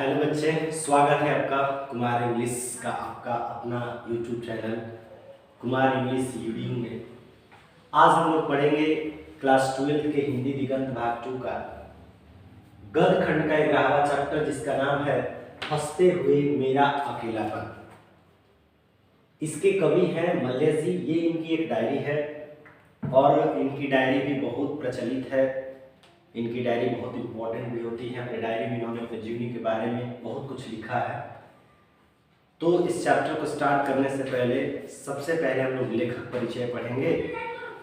Hello बच्चे, स्वागत है आपका कुमार इंग्लिश का आपका अपना यूट्यूब चैनल कुमार इंग्लिश यूडिंग में। आज हम लोग पढ़ेंगे क्लास 12 के हिंदी दिगंत भाग 2 का गद्य खंड का 11वां चैप्टर, जिसका नाम है हंसते हुए मेरा अकेलापन। इसके कवि हैं मल्लेश जी। ये इनकी एक डायरी है और इनकी डायरी भी बहुत प्रचलित है। इनकी डायरी बहुत इंपॉर्टेंट भी होती है। अपनी डायरी में इन्होंने अपने जीवनी के बारे में बहुत कुछ लिखा है। तो इस चैप्टर को स्टार्ट करने से पहले सबसे पहले हम लोग लेखक परिचय पढ़ेंगे।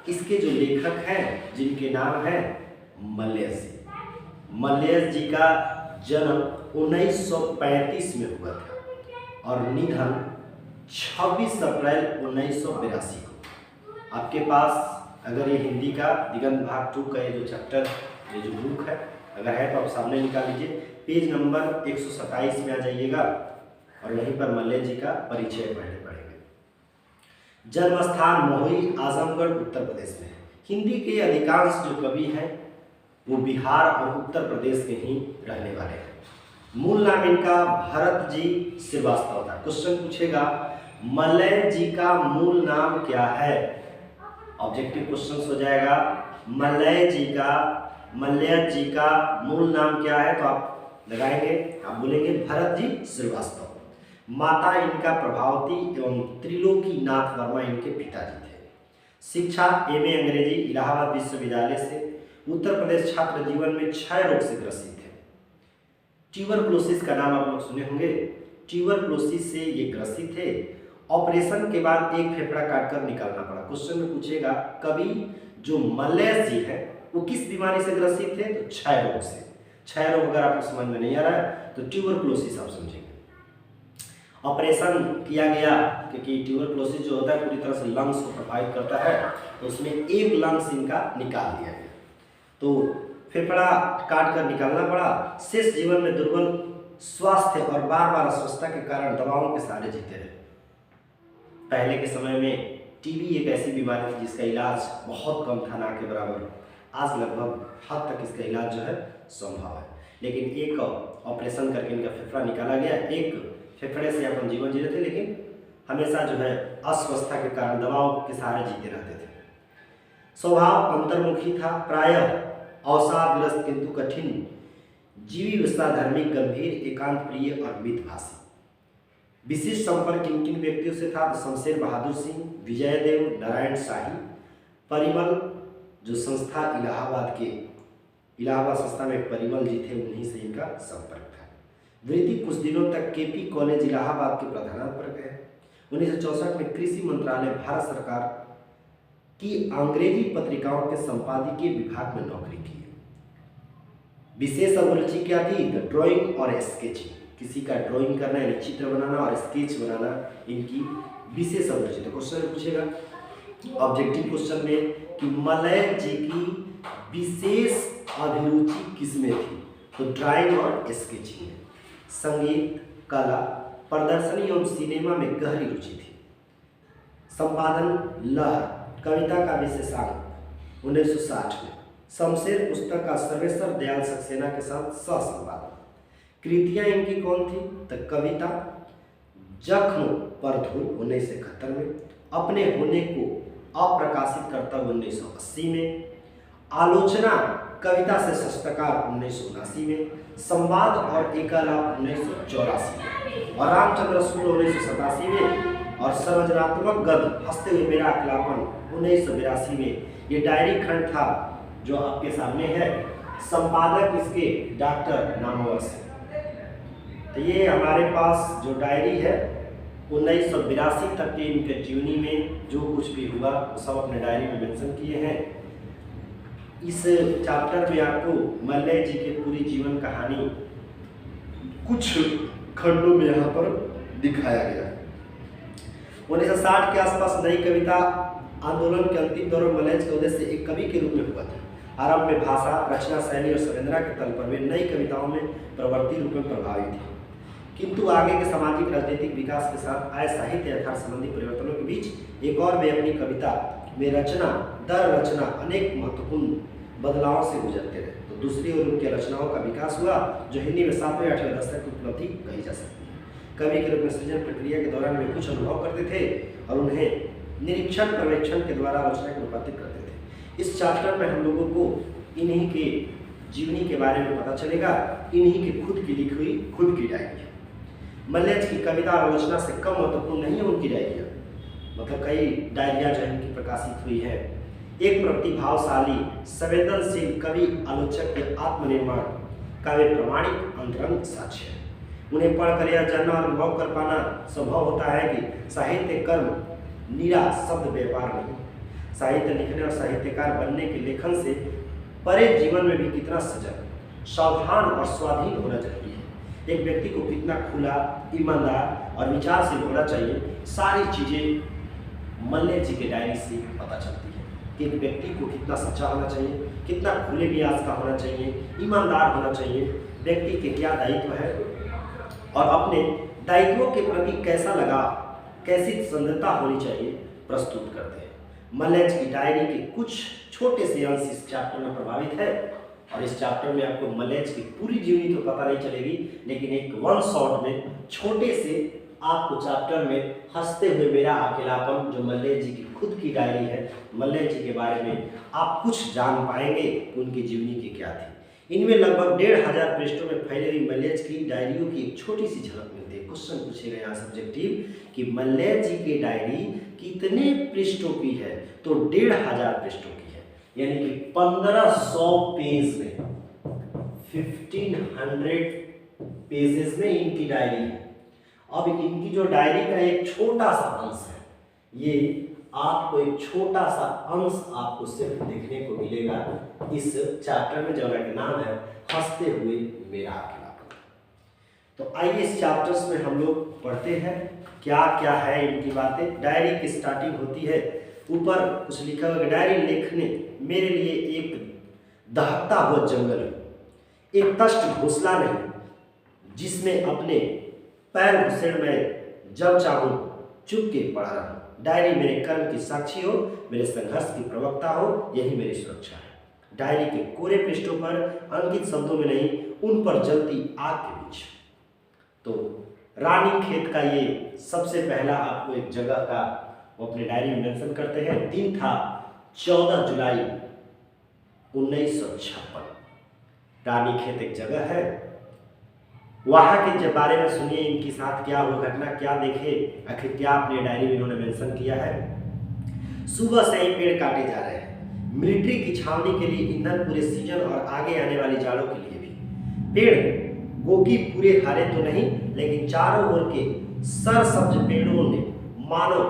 इसके जो लेखक हैं जिनके नाम है मल्लेश जी। मल्लेश जी का जन्म 1935 में हुआ था और निधन 26 अप्रैल 1982 को। आपके पास अगर ये हिंदी का दिगंत भाग 2 का ये जो चैप्टर, ये जो बुक है अगर है तो आप सामने निकाल लीजिए। पेज नंबर 127 में आ जाइएगा और वहीं पर मल्लेश जी का परिचय पढ़ेंगे। जन्म स्थान मोही, आजमगढ़, उत्तर प्रदेश में है। हिंदी के अधिकांश जो कवि हैं वो बिहार और उत्तर प्रदेश के ही रहने वाले हैं। मूल नाम इनका भरत जी श्रीवास्तव था। क्वेश्चन पूछेगा मल्लेश जी का मूल नाम क्या है। ऑब्जेक्टिव क्वेश्चन हो जाएगा मल्लेश जी का मूल नाम क्या है, तो आप लगाएंगे, आप बोलेंगे भरत जी श्रीवास्तव। माता इनका प्रभावती एवं त्रिलोकी नाथ वर्मा इनके पिताजी थे। शिक्षा एमए अंग्रेजी इलाहाबाद विश्वविद्यालय से। उत्तर प्रदेश छात्र जीवन में क्षय रोग से ग्रसित थे। ट्यूबरकुलोसिस का नाम आप लोग सुने होंगे। ट्यूबरकुलोसिस से ये ग्रसित थे। ऑपरेशन के बाद एक फेफड़ा काटकर निकालना पड़ा। क्वेश्चन में पूछेगा कवि जो मल्लेश जी है वो किस बीमारी से ग्रसित थे, तो क्षय रोग से। क्षय रोग अगर आपको समझ में नहीं आ रहा है तो ट्यूबरकुलोसिस आप समझेंगे। ऑपरेशन किया गया क्योंकि ट्यूबरकुलोसिस जो होता है पूरी तरह से लंग्स को प्रभावित करता है, तो उसमें एक लंग्स इनका निकाल दिया गया, तो फेफड़ा काट कर निकालना पड़ा। शेष जीवन में दुर्बल स्वास्थ्य और बार बार अस्वस्थता के कारण दवाओं के सहारे जीते रहे। पहले के समय में टीबी एक ऐसी बीमारी थी जिसका इलाज बहुत कम था, ना के बराबर। आज लगभग हद तक इसका इलाज जो है संभव है, लेकिन एक ऑपरेशन करके इनका फेफड़ा निकाला गया। एक फेफड़े से अपन जीवन जी रहे थे, लेकिन हमेशा जो है अस्वस्थता के कारण दवाओं के सहारे जीते रहते थे। स्वभाव अंतर्मुखी था, प्रायः अवसादग्रस्त किंतु कठिन जीवी, धार्मिक, गंभीर, एकांत प्रिय और मितभाषी। विशिष्ट संपर्क किन किन व्यक्तियों से था, तो शमशेर बहादुर सिंह, विजयदेव, नारायण शाही, परिमल जो संस्था इलाहाबाद संस्था में परिमल जी थे, उन्हीं से इनका संपर्क था। वृत्ति कुछ दिनों तक केपी कॉलेज इलाहाबाद के प्रधानाध्यापक है। 1964 में कृषि मंत्रालय भारत सरकार की अंग्रेजी पत्रिकाओं के संपादकीय विभाग में नौकरी की। विशेष अभिरुचि क्या थी, तो ड्राइंग और स्केचिंग। किसी का ड्राइंग करना यानी चित्र बनाना और स्केच बनाना इनकी विशेष अभिरुचि। तो क्वेश्चन पूछेगा ऑब्जेक्टिव क्वेश्चन में कि मल्लेश जी की विशेष अभिरुचि किसमें थी, तो ड्राइंग और स्केचिंग में। संगीत, कला, प्रदर्शनी एवं सिनेमा में गहरी रुचि थी। संपादन लहर, कविता का विशेषांक 1960 में। शमशेर पुस्तक का सर्वेश्वर दयाल सक्सेना के साथ सह संपादन। कृतियां इनकी कौन थी, तो कविता जख्म पर धूल 1971 में, अपने होने को अप्रकाशित करता 1980 में, आलोचना कविता से शस्त्रकार 1979 में, संवाद और एकालाप 1984 में, और रामचंद्र सूर 1987 में, और सर्वजनात्मक गद्य हंसते हुए मेरा अकेलापन 1982 में। ये डायरी खंड था जो आपके सामने है। संपादक इसके डॉक्टर नामवर से। तो ये हमारे पास जो डायरी है 1982 तक के इनके जीवनी में जो कुछ भी हुआ वो सब अपने डायरी में मेंशन किए हैं। इस चैप्टर में आपको मल्लेश जी की पूरी जीवन कहानी कुछ खंडों में यहाँ पर दिखाया गया है। 1960 के आसपास नई कविता आंदोलन के अंतिम दौर में मल्लेश का उदय से एक कवि के रूप में हुआ था। आरंभ में भाषा, रचना शैली और संवेदना के तल पर वे नई कविताओं में प्रवृत्ति रूप में प्रभावित थे, किंतु आगे के सामाजिक राजनीतिक विकास के साथ आए साहित्य यथार्थ संबंधी परिवर्तनों के बीच एक और वे अपनी कविता में रचना दर रचना अनेक महत्वपूर्ण बदलावों से गुजरते रहे। तो दूसरी ओर उनके रचनाओं का विकास हुआ, जो हिंदी में 7वें 8वें दशक की उपलब्धि कही जा सकती है। कवि के रूप में सृजन प्रक्रिया के दौरान वे कुछ अनुभव करते थे और उन्हें निरीक्षण पर्यवेक्षण के द्वारा रचना को रूपांतरित करते थे। इस चैप्टर में हम लोगों को इन्हीं के जीवनी के बारे में पता चलेगा, इन्हीं की खुद की लिखी हुई खुद की डायरी। मल्लेज की कविता और रचना से कम महत्वपूर्ण नहीं है उनकी डायरियाँ, मतलब कई डायरियाँ जो इनकी प्रकाशित हुई है। एक प्रतिभाशाली संवेदनशील कवि आलोचक के आत्मनिर्माण का वे प्रमाणिक अंतरंग साक्ष्य है। उन्हें पढ़कर यह जानना और अनुभव कर पाना संभव होता है कि साहित्य कर्म निरा शब्द व्यापार नहीं, साहित्य लिखने और साहित्यकार बनने के लेखन से परे जीवन में भी कितना सजग, सावधान और स्वाधीन होना जरूरी है। एक व्यक्ति को कितना खुला, ईमानदार और विचारशील होना चाहिए, सारी चीज़ें मल्लेज जी के डायरी से पता चलती है कि एक व्यक्ति को कितना सच्चा होना चाहिए, कितना खुले मिजाज का होना चाहिए, ईमानदार होना चाहिए, व्यक्ति के क्या दायित्व है और अपने दायित्वों के प्रति कैसा लगा, कैसी संदता होनी चाहिए, प्रस्तुत करते हैं। मल्लेज की डायरी के कुछ छोटे से अंश इस चैप्टर में प्रभावित है और इस चैप्टर में आपको मल्लेज की पूरी जीवनी तो पता नहीं चलेगी, लेकिन एक वन शॉट में छोटे से आपको चैप्टर में हंसते हुए मेरा अकेलापन, जो मल्लेज जी की खुद की डायरी है, मल्लेज जी के बारे में आप कुछ जान पाएंगे कि उनकी जीवनी की क्या थी। इनमें लगभग 1500 पृष्ठों में फैली हुई मल्लेज की डायरियों की एक छोटी सी झलक मिलती है। क्वेश्चन पूछेगा यहाँ सब्जेक्टिव कि मल्लेज जी की डायरी कितने पृष्ठों की है, तो 1500 पृष्ठों की है, यानी कि 1500 पेज में, 1500 पेजेस में इनकी डायरी है। अब इनकी जो डायरी का एक छोटा सा अंश है, ये आपको एक छोटा सा अंश आपको सिर्फ देखने को मिलेगा इस चैप्टर में, जगह का नाम है हंसते हुए मेरा अकेलापन। तो आइए इस चैप्टर्स में हम लोग पढ़ते हैं क्या क्या है इनकी बातें। डायरी की स्टार्टिंग होती है, ऊपर कुछ लिखा हुआ, डायरी लिखने मेरे लिए एक दहकता हुआ जंगल है, एक तष्ट घोंसला नहीं जिसमें अपने पैर घुसेड़ मैं जब चाहूँ चुप के पड़ा रहूं। डायरी मेरे कर्म की साक्षी हो, मेरे संघर्ष की प्रवक्ता हो, यही मेरी सुरक्षा है। डायरी के कोरे पृष्ठों पर अंकित शब्दों में नहीं, उन पर जलती आग के बीच। तो रानी खेत का ये सबसे पहला आपको एक जगह का वो अपने डायरी में मेंशन करते हैं। दिन था 14 जुलाई 1956। रानी खेत एक जगह है, वहाँ के बारे में सुनिए, इनके साथ क्या हुआ घटना, क्या देखे, आखिर क्या अपने डायरी में इन्होंने मेंशन किया है। सुबह से ही पेड़ काटे जा रहे हैं, मिलिट्री की छावनी के लिए ईंधन, पूरे सीजन और आगे आने वाली जाड़ों के लिए भी। पेड़ गोगी पूरे हरे तो नहीं, लेकिन चारों ओर के सरसब्ज पेड़ों ने मानो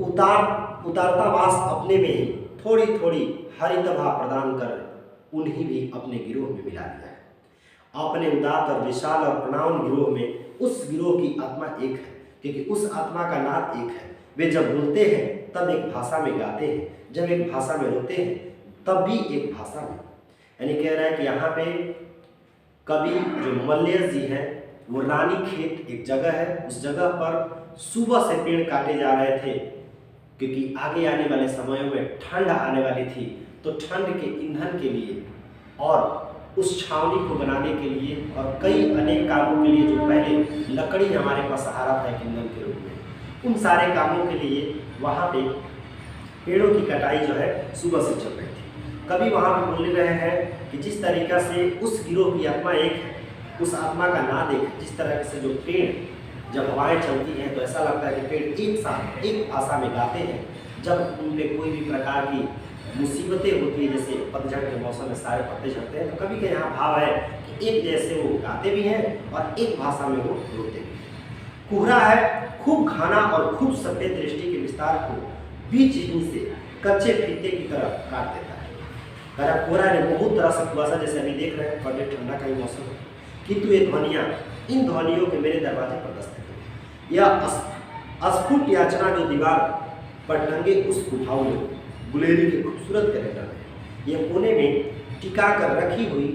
उतारता वास अपने में ही थोड़ी थोड़ी हरितभा प्रदान कर उन्हें भी अपने गिरोह में मिला दिया है। अपने उदात और विशाल और प्रणौन गिरोह में उस गिरोह की आत्मा एक है, क्योंकि उस आत्मा का नाद एक है। वे जब बोलते हैं तब एक भाषा में गाते हैं, जब एक भाषा में रोते हैं तब भी एक भाषा में। यानी कह रहा है कि यहाँ पे कवि जो मल्लेज जी हैं, वो रानी खेत एक जगह है, उस जगह पर सुबह से पेड़ काटे जा रहे थे, क्योंकि आगे आने वाले समयों में ठंड आने वाली थी। तो ठंड के ईंधन के लिए और उस छावनी को बनाने के लिए और कई अनेक कामों के लिए, जो पहले लकड़ी हमारे पास सहारा था ईंधन के रूप में, उन सारे कामों के लिए वहाँ पे पेड़ों की कटाई जो है सुबह से चल रही थी। कभी वहाँ पे बोल रहे हैं कि जिस तरीक़ा से उस गिरोह की आत्मा एक है, उस आत्मा का नाद एक, जिस तरह से जो पेड़ जब हवाएं चलती हैं तो ऐसा लगता है कि पेड़ एक साथ एक भाषा में गाते हैं। जब उन पर कोई भी प्रकार की मुसीबतें होती है, जैसे पतझड़ के मौसम में सारे पत्ते झड़ते हैं, तो कभी के यहाँ भाव है कि एक जैसे वो गाते भी हैं और एक भाषा में वो रोते भी हैं। कोहरा है, खूब घना और खूब सफेद दृष्टि के विस्तार को बीच ही से कच्चे फीते की तरह काट देता है। करा कोहरा ने बहुत तरह से कुआसा, जैसे अभी देख रहे हैं, बड़े ठंडा का ही मौसम है, किंतु ये ध्वनियाँ, इन ध्वनियों के मेरे दरवाजे पर दस्तक है। यह अस्फुट याचना जो दीवार पर टंगे उस गुफाओं में गुलेरी के खूबसूरत कैलेंडर है। यह कोने में टिका कर रखी हुई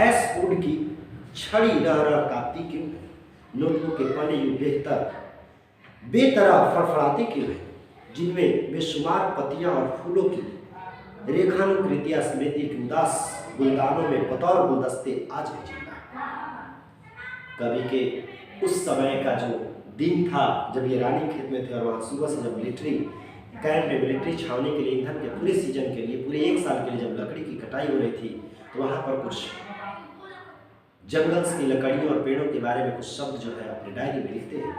एसवुड की छड़ी रह काटती क्यों है, नोटबुक के पन्ने यूं बेतरह फड़फड़ाती क्यों है, जिनमें बेशुमार पत्तियां और फूलों की रेखानुकृतियां स्मृति की उदास गुलदानों में बतौर गुलदस्ते आज भी जिंदा है। कवि के उस समय का जो दिन था जब ये रानीखेत में थे और वहाँ सुबह से जब मिलिट्री कैंप में मिलिट्री छावनी के लिए ईंधन के पूरे सीजन के लिए पूरे 1 साल के लिए जब लकड़ी की कटाई हो रही थी तो वहाँ पर कुछ जंगल्स की लकड़ियों और पेड़ों के बारे में कुछ शब्द जो है अपनी डायरी में लिखते हैं।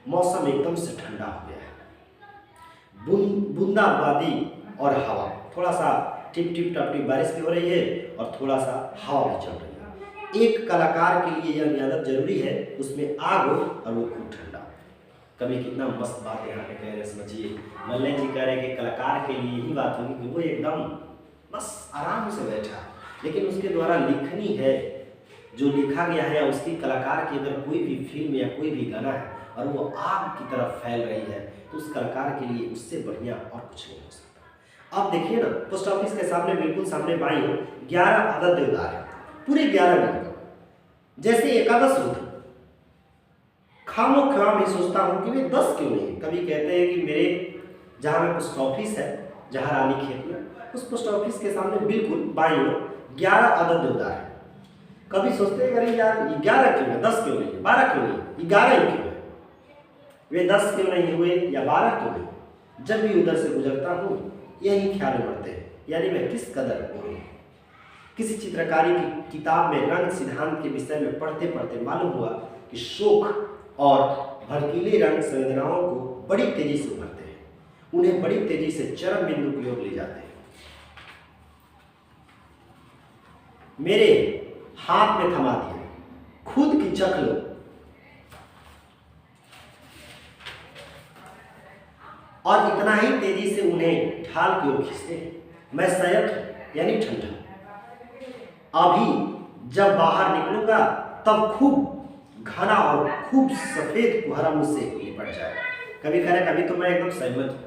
मौसम एकदम से ठंडा हो गया है, बूंदाबांदी और हवा, थोड़ा सा टिप टिप टप टिप बारिश भी हो रही है और थोड़ा सा हवा भी चल रही है। एक कलाकार के लिए यह आदत जरूरी है, उसमें आग हो और वो खूब ठंडा। कभी कितना मस्त बात यहाँ पे कह रहे, समझिए मल्ले जी कह रहे कि कलाकार के लिए यही बात होगी कि वो एकदम बस आराम से बैठा, लेकिन उसके द्वारा लिखनी है जो लिखा गया है, उसकी कलाकार की अगर कोई भी फिल्म या कोई भी गाना है और वो आग की तरफ फैल रही है तो उस कलाकार के लिए उससे बढ़िया और कुछ नहीं हो सकता। आप देखिए ना, पोस्ट ऑफिस के सामने बिल्कुल सामने बाई हो 11 अदद देवदार है, पूरे 11 मिलकर जैसे एकादश रुद्र। खामो ख्याम ही सोचता हूँ कि वे 10 क्यों नहीं। कभी कहते हैं कि मेरे जहाँ में पोस्ट ऑफिस है, जहाँ रानीखेत में, उस पोस्ट ऑफिस के सामने बिल्कुल बाई ओर 11 अदद देवदार है। कभी सोचते हैं अरे यार 11 क्यों है, 10 क्यों नहीं, 12 क्यों नहीं, 11 ही क्यों है, वे 10 क्यों नहीं हुए या 12 क्यों नहीं। जब भी उधर से गुजरता हूँ यही ख्याल उमड़ते हैं, यानी मैं किस कदर बोलूँ। किसी चित्रकारी की किताब में रंग सिद्धांत के विषय में पढ़ते पढ़ते मालूम हुआ कि शोक और भड़कीले रंग संवेदनाओं को बड़ी तेजी से उभरते हैं, उन्हें बड़ी तेजी से चरम बिंदु की ओर ले जाते हैं। मेरे हाथ में थमा दिया, खुद की चख लो, और इतना ही तेजी से उन्हें ढाल की ओर खींचते हैं। मैं संयत यानी ठंडा, अभी जब बाहर निकलूंगा तब खूब घना और खूब सफेद कुहरा मुझसे लिपट जाएगा। कभी कह रहे कभी तो मैं एकदम सहमत हूँ,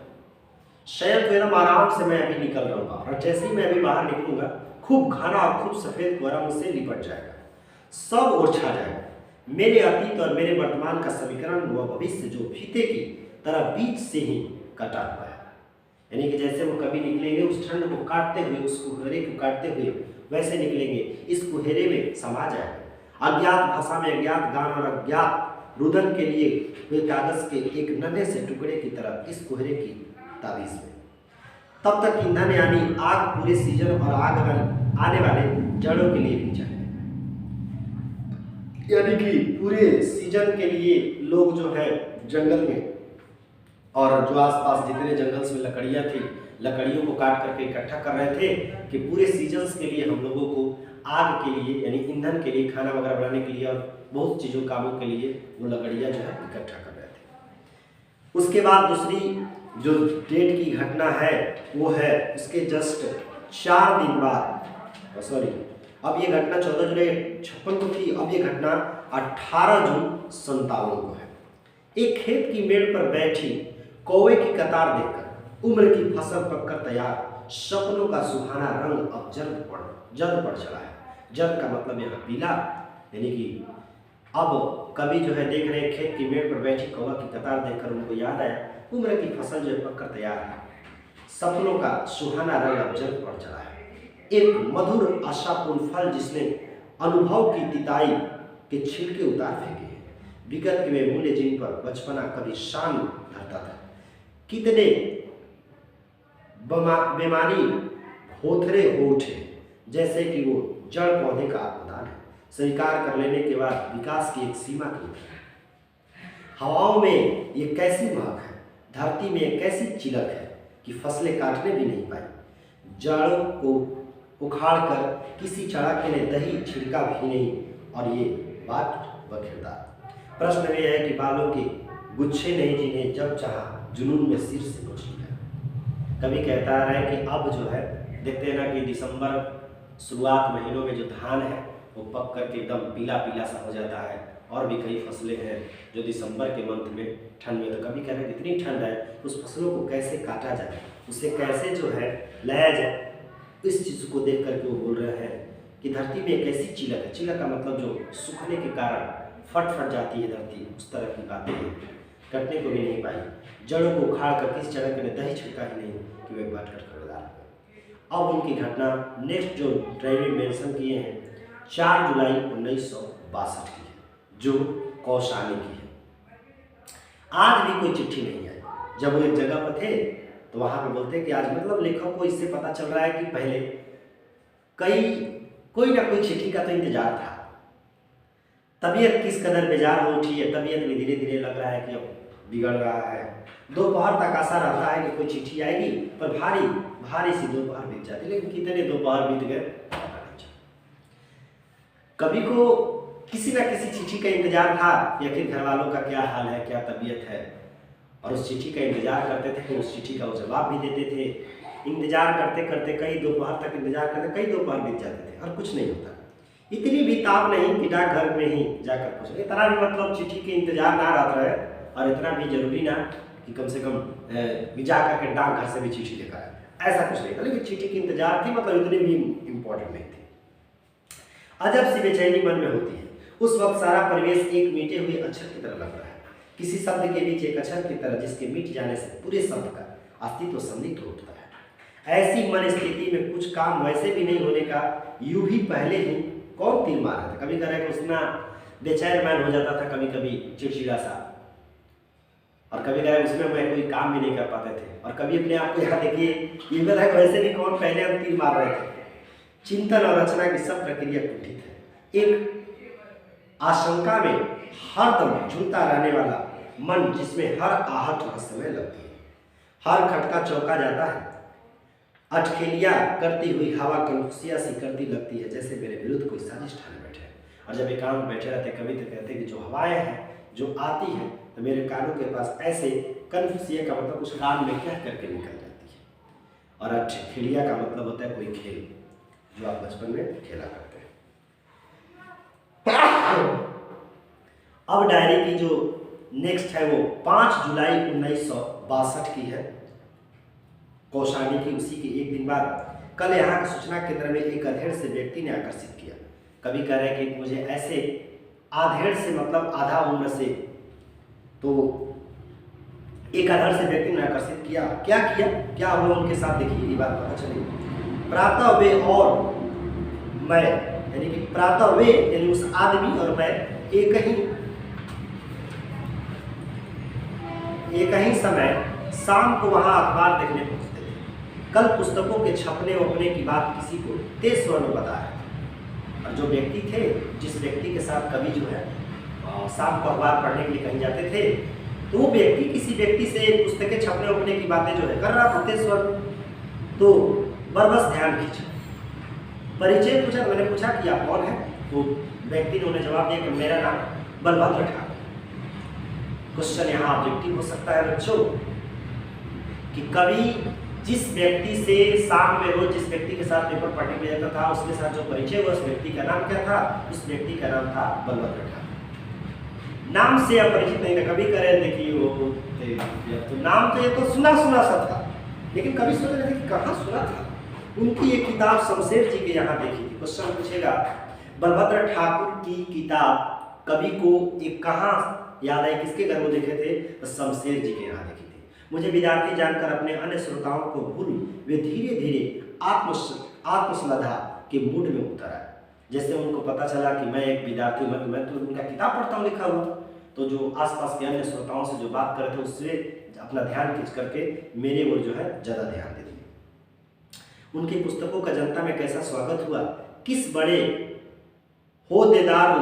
शायद एकदम आराम से मैं अभी निकल रहा हूँ और जैसे ही मैं अभी बाहर निकलूंगा खूब घना और खूब सफेद कुहरा मुझसे लिपट जाएगा, सब ओर छा जाएगा। मेरे अतीत और मेरे वर्तमान का समीकरण व भविष्य जो फीते की तरह बीच से ही कटा हुआ है, यानी कि जैसे वो कभी निकलेंगे उस ठंड को काटते हुए, उस कुहरे को काटते हुए, वैसे निकलेंगे, इस कुहरे में समा जाएगा। अज्ञात भाषा में अज्ञात गान और अज्ञात रुदन के लिए वे कागज के एक नन्हे से टुकड़े की तरह इस कुहरे की ताबीज में। तब तक ईंधन यानी आग पूरे सीजन और आग आने वाले जड़ों के लिए भी चाहिए, यानी कि पूरे सीजन के लिए लोग जो है जंगल में और जो आसपास जितने जंगल्स में लकड़ियाँ थी, लकड़ियों को काट करके इकट्ठा कर रहे थे कि पूरे सीजन्स के लिए हम लोगों को आग के लिए यानी ईंधन के लिए, खाना वगैरह बनाने के लिए और बहुत चीज़ों कामों के लिए वो लकड़ियाँ जो है इकट्ठा कर रहे थे। उसके बाद दूसरी जो डेट की घटना है वो है उसके जस्ट 4 दिन बाद, सॉरी अब ये घटना 14 जुलाई 56 को थी, अब ये घटना 18 जून 57 को है। एक खेत की मेड़ पर बैठी कौवे की कतार देखकर उम्र की फसल पककर तैयार, सपनों का सुहाना रंग अब जल्द पड़ चला है। जल्द का मतलब यहाँ पीला, यानी कि अब कवि जो है देख रहे खेत की मेड़ पर बैठी कौवा की कतार देखकर उनको याद आया उम्र की फसल जो है पककर तैयार है, सपनों का सुहाना रंग अब जल्द पड़ चला है। एक मधुर आशापूर्ण फल जिसने अनुभव की तिताई के छिलके उतार फेंके हैं, विगत के वे मूल्य जिन पर बचपना कभी शान धरता था। कितने बेमानी भोथरे हो उठे, जैसे कि वो जड़ पौधे का आत्मदान है, स्वीकार कर लेने के बाद विकास की एक सीमा की। हवाओं में ये कैसी महक है, धरती में एक कैसी चिलक है कि फसलें काटने भी नहीं पाई। जड़ों को उखाड़कर किसी चढ़ाके ने दही छिड़का भी नहीं, और ये बात व किरदार। प्रश्न ये है कि बालों के गुच्छे नहीं जिन्हें जब चाहा जुनून में सिर से नोच लिया। कभी कहता रहा है कि अब जो है देखते हैं ना कि दिसंबर शुरुआत महीनों में जो धान है वो पक करके एकदम पीला पीला सा हो जाता है, और भी कई फसलें हैं जो दिसंबर के मंथ में ठंड में, तो कभी कह रहे हैं इतनी ठंड है उस फसलों को कैसे काटा जाए, उसे कैसे जो है लाया जाए। इस चीज़ को देख करके वो बोल रहे हैं कि धरती में एक ऐसी चिलक है, चिलक का मतलब जो सूखने के कारण फट जाती है धरती, उस तरह की बातें हैं, कटने को भी नहीं पाई। जड़ों को उखाड़ कर किस चढ़क ने दही छिड़का ही नहीं कि वो एक बात कट कर डाल। अब उनकी घटना नेक्स्ट जो डायरी में मेंशन किए हैं 4 जुलाई 1962 की है, जो कौशानी की है। आज भी कोई चिट्ठी नहीं आई। जब वो एक जगह पर थे तो वहाँ पे बोलते कि आज मतलब लेखक को इससे पता चल रहा है कि पहले कोई ना कोई चिट्ठी का तो इंतजार था। तबीयत किस कदर बेजार हो उठी है, तबीयत में धीरे धीरे लग रहा है कि अब बिगड़ रहा है। दोपहर तक आशा रहता है कि कोई चिट्ठी आएगी, पर भारी भारी सी दोपहर बीत जाती, लेकिन कितने दोपहर बीत गए पता नहीं चला। कभी को किसी न किसी चिट्ठी का इंतजार था, या फिर घर वालों का क्या हाल है, क्या तबीयत है, और उस चिट्ठी का इंतजार करते थे कि उस चिट्ठी का वो जवाब भी देते थे। इंतजार करते करते कई दोपहर तक इंतजार करते, कई दोपहर बीत जाते थे और कुछ नहीं होता। इतनी भी ताब नहीं कि डाकघर में ही जाकर पूछे, इतना भी मतलब चिट्ठी के इंतजार ना रहता है, और इतना भी जरूरी ना कि कम से कम जा करके डाकघर से भी चिट्ठी लेकर आए, ऐसा कुछ नहीं था। लेकिन चिट्ठी की इंतजार थी, मतलब इतनी भी इम्पोर्टेंट नहीं थी। अजब सी बेचैनी मन में होती है। उस वक्त सारा परिवेश एक मीटे हुए अक्षर की तरह लगता है, किसी शब्द के बीच एक अक्षर की तरह, जिसके मिट जाने से पूरे शब्द का अस्तित्व संदिग्ध होता है। ऐसी मन स्थिति में कुछ काम वैसे भी नहीं होने का यूं ही पहले ही कौन तीर मारा था। कभी कह उसना बेचैन मैन हो जाता था, कभी कभी चिड़चिड़ा सा, और कभी कह उसमें वह कोई काम भी नहीं कर पाते थे। और कभी अपने आप को यहाँ देखिए, ये है वैसे भी कौन पहले हम तीर मार रहे थे। चिंतन और रचना की सब प्रक्रिया कुंठित है। एक आशंका में हरदम झूलता रहने वाला मन, जिसमें हर आहट रहस्यमय लगती है, हर खटका चौंका जाता है। अटखेलियाँ करती हुई हवा कंकुसिया सी करती लगती है, जैसे मेरे विरुद्ध कोई साजिश ठाने बैठे है। और जब एकांत में बैठे रहते, कभी तो कहते कि जो हवाएं हैं जो आती हैं तो मेरे कानों के पास ऐसे कन्फ्यूसिया का मतलब उस कान में कह करके निकल जाती है। और अटखेलिया का मतलब होता है कोई खेल जो आप बचपन में खेला करते हैं। अब डायरी की जो नेक्स्ट है वो 5 जुलाई 1962 की है, कौशानी की। उसी के एक दिन बाद कल यहाँ के सूचना केंद्र में एक अधेड़ से व्यक्ति ने आकर्षित किया। कभी कह रहे कि मुझे ऐसे आधेड़ से मतलब आधा उम्र से, तो एक अधेड़ से व्यक्ति ने आकर्षित किया। क्या किया, क्या हुआ उनके साथ, देखिए ये बात पता चली। प्रातः वे और मैं, यानी कि प्रातः वे यानी उस आदमी और मैं एक ही समय शाम को वहां अखबार देखने पहुंचते थे। कल पुस्तकों के छपने वपने की बात किसी को तेज स्वर में बताया। और जो व्यक्ति थे, जिस व्यक्ति के साथ कभी जो है शाम को अखबार पढ़ने के लिए कहीं जाते थे, तो वो व्यक्ति किसी व्यक्ति से पुस्तकें छपने वपने की बातें जो है कर रहा था तेज स्वर में। तो बरबस ध्यान खींचा, परिचय पूछा। मैंने पूछा कि आप कौन है, तो व्यक्ति ने उन्हें जवाब दिया कि मेरा नाम बलभद्र ठाकुर। क्वेश्चन यहाँ ऑब्जेक्टिव हो सकता है बच्चों कि कभी जिस व्यक्ति से शाम में रोज जिस व्यक्ति के साथ पेपर पढ़ने के लिए जाता था, उसके साथ जो परिचय हुआ, उस व्यक्ति का नाम क्या था? उस व्यक्ति का नाम था बलभद्र ठाकुर। नाम से अपरिचित नहीं था। कभी करे देखिए वो तो नाम तो ये तो सुना सुना सा था, लेकिन कभी सोच रहे थे कि कहाँ सुना था। उनकी एक किताब शमशेर जी के यहाँ देखी थी। क्वेश्चन पूछेगा बलभद्र ठाकुर की किताब कवि को एक कहाँ याद आई, किसके घर वो देखे थे? तो शमशेर जी के यहाँ देखी थी। मुझे विद्यार्थी जानकर अपने अन्य श्रोताओं को भूल वे धीरे धीरे आत्मश्रद्धा के मूड में उतर आए। जैसे उनको पता चला कि मैं एक विद्यार्थी हूँ, मैं तो उनका किताब पढ़ता हूँ लिखा हुआ, तो जो आसपास के अन्य श्रोताओं से जो बात कर रहे थे उससे अपना ध्यान खींच करके मेरे ओर जो है ज़्यादा ध्यान दे दिए। उनकी पुस्तकों का जनता में कैसा स्वागत हुआ, किस बड़े होदेदार